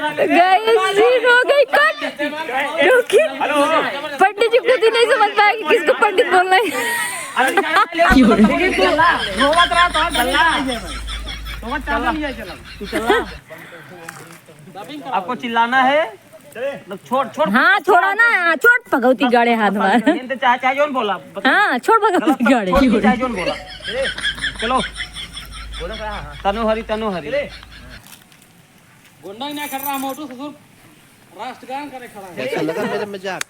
Scene हो गई cut. पंडित जी खुद ही नहीं समझ पाया कि किसको पंडित बोलना है। आपको चिल्लाना है, छोड़ छोड़। हाँ छोड़ा ना, छोड़ भगवती गाड़े हाथ मार। चाहे जोन बोला। हाँ छोड़ भगवती गाड़े। चाहे जोन बोला। चलो तनु हरी गुंडा नहीं कर रहा, मोटू ससुर राष्ट्रगान करे खड़ा है। अच्छा लगा मेरा मजाक।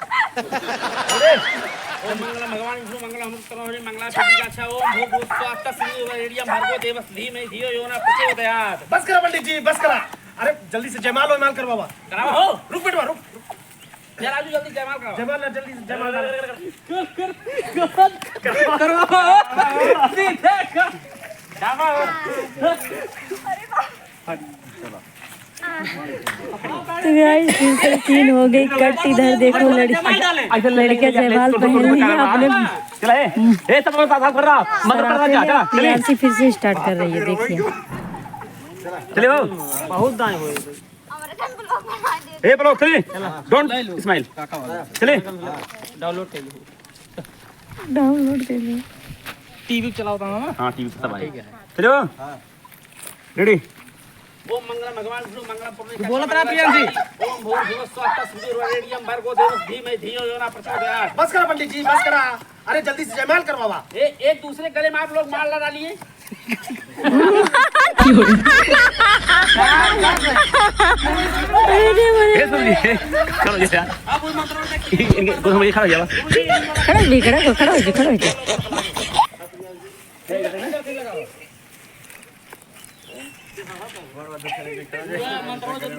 ओम मंगलम भगवान विष्णु मंगलम अमृत करो हरि मंगला प्रतिगाछा ओम भूत भूत स्वात्त श्री रेडियम भर्गो देवस धीमहि धियो यो न प्रचोदयात्। बस करा पंडित जी, बस करा। अरे जल्दी से जयमाल वयमाल कर बाबा। कराओ हो। रुक बेटवा रुक। राजू जल्दी जयमाल कराओ। जयमाल जल्दी से जयमाल तो गाइस सीन हो गई कट। इधर देखो लड़के जयमाल पहन ली आपने। प्रियांशी फिर से स्टार्ट कर रही है, देखिए। चले वो बहुत दाएं हुए। ए ब्रो चले, डोंट स्माइल। चले डाउनलोड कर लो। टीवी चलाओ था। हाँ टीवी से दबाए। चले वो रेडी। ओम मंगलम भगवान विष्णु मंगलम पूर्ण। बोला था प्रियांशी। ओम भूत भूत स्वात्त श्री रेडियम भर्गो देवस धीमहि धियो यो न प्रचोदयात्। बस करा पंडित जी, बस करा। अरे जल्दी से जयमाल कर बाबा। एक दूसरे गले में आप लोग माल लगा लिए। चलो जैसे यार अब उस मंत्रों में इनके मुझे खड़ा हो जाओ। खड़ा हो जा। मंत्रों जब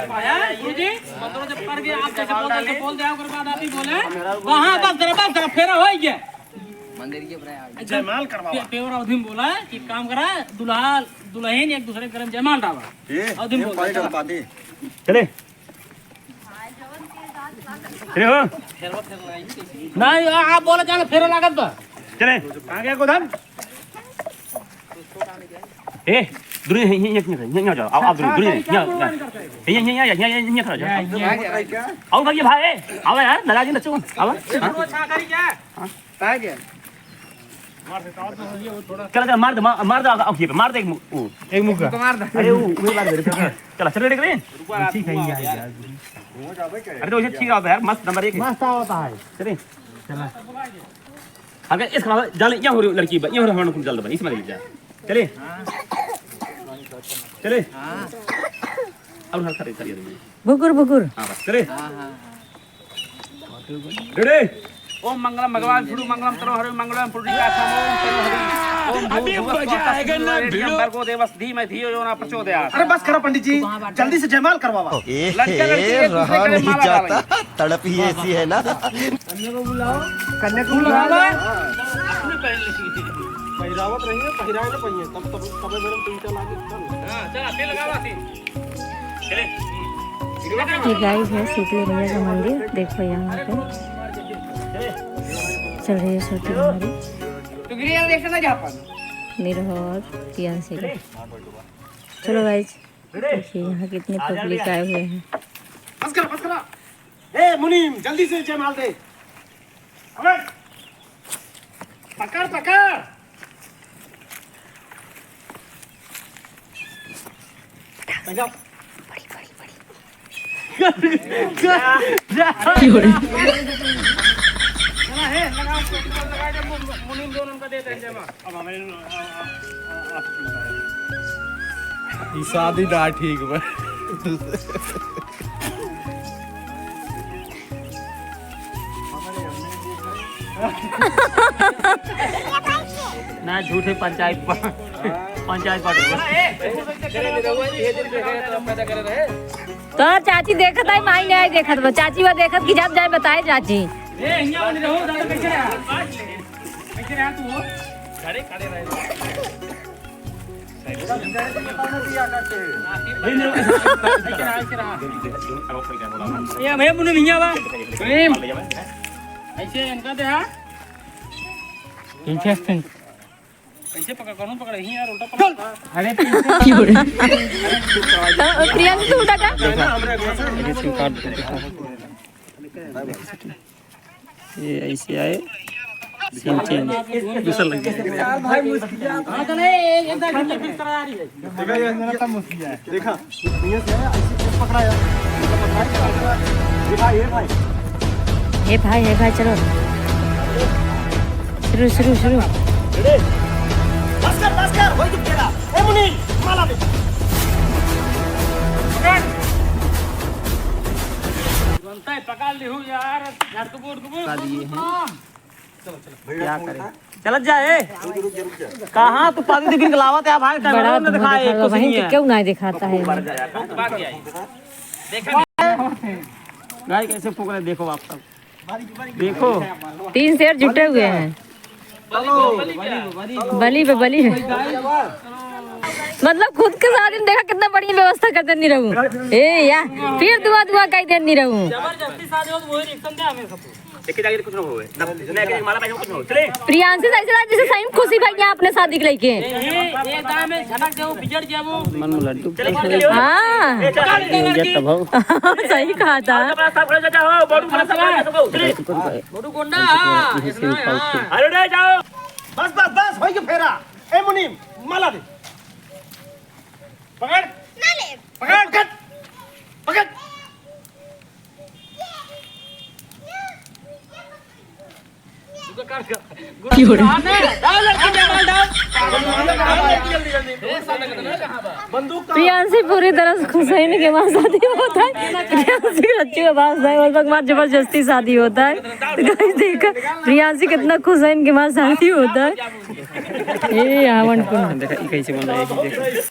पाया गुरुजी, मंत्रों जब कर गए आप जैसे बोल दे उसके बाद आप ही बोले वहां बस फेरा हो गया। मंदिर के जयमाल कर बाबा। पेवर अवधिम बोला कि काम करा, दुल्हन एक दूसरे के जयमाल डाला। अवधिम बोला चले चले हो नहीं, आप बोले जाना फेरा लागत बा। चले आगे को धन। ए दूर ये जाओ। आप दूर ये खड़ा जाओ। आओ भाई भाई आओ यार, दादाजी नचो आओ। चल मार दो एक मुक्का मार दो। अरे वो मार दे। चल चल रेडी करें। ठीक है यार। अरे तो ठीक है यार, मस्त नंबर 1 मस्त होता है। चले चला अगर इस खड़ा जल यहाँ हो रही लड़की यहाँ हो रहा है, जल्द इसमें ले जा। चले चले अब हर खरीद करिए बुकुर। हां बस चले रेडी। ओम मंगलम भगवान विष्णु मंगलम करो हरि मंगलम पूर्णिकाक्षम ओम करो हरि ओम भूत भूत स्वात्त श्री भर्गो देवस धीमहि धियो यो न प्रचोदयात्। अरे बस करा पंडित जी, जल्दी से जयमाल कर बाबा। रहा नहीं जाता, तड़प ही ऐसी है ना। कन्या को बुलाओ। पहिरावत रही है, पहिराए ना पहिए तब मेरे तीन चला के। हां चल आते लगावा सी। चले ये गाइस है शीतला मैया का मंदिर। देखो यहाँ पे चल रही है छोटी हमारी निरहर प्रियांशी का। चलो गाइस देखिए यहाँ कितने पब्लिक आए हुए हैं। बस करा। ए मुनीम जल्दी से जयमाल दे। अबे पकड़। जाओ। मुनीम दोनों का देते हैं जयमाल। अब हमें ये शादी ना ठीक बा। ना झूठे पंचायत तो चाची देखत है, माई नहीं देखत बा। चाची वो देखत कि जब जाए बताए चाची। ए हियां नहीं रहो, दादा कैसे रहा तू हो? खड़े रहे। ये भैया मुने हियां बा। प्रेम ऐसे इनका दे हां इंटरेस्टिंग कैसे पकड़ कौन पकड़ ही यार उल्टा पकड़ अरे प्रियांशी तू उठा का ये ऐसे आए सीन चेंज दूसरा लग गया हां तो नहीं एकदम ढीली फिक्स करा रही है देखा ये मेरा तब मुश्किल है देखा ये से ऐसे पकड़ाया देखा ये भाई हे भाई चलो शुरू बस कर होई तो तेरा ए मुनी माला दे बनता है पकड़ ली हूं यार बता दिए हैं क्या करें चल जाए कहाँ तू पानी दिख लावत है भाई बड़ा कैमरा में दिखाए धुआं कुछ वहीं नहीं तो है क्यों नहीं दिखाता है बात क्या है देखा गाय कैसे फूक रहे देखो आप सब देखो 3 शेर जुटे हुए हैं बलि पे मतलब खुद के साथ में देखा कितना बढ़िया व्यवस्था करते नहीं रहूं ए यार फिर दुआ कह दे नहीं रहूं जबरदस्ती शादी हो तो वही रिएक्शन दे हमें सब देखे जाके कुछ ना होए मैं के माला पैसा कुछ ना हो चले प्रियांशी ऐसे था जैसे सही में खुशी भैया अपने शादी के लेके ये दाम में झटक जाओ बिजड़ जाओ मन में लड्डू हाँ सही कहा था अपना सब खड़े जाओ हो बड़ू खड़ा सब चले बड़ू गोंडा हां अरे रे जाओ बस होई के फेरा ए मुनी माला दे पकड़ ना ले पकड़ प्रियांशी पूरी तरह से खुश है के बाद शादी होता है प्रियांशी बच्चे के पास है और बाद जबरदस्ती शादी होता है तो गाइस देखा प्रियांशी कितना खुश है इनके बाद शादी होता है ये आवन कुंड देखा कैसे बन रहा है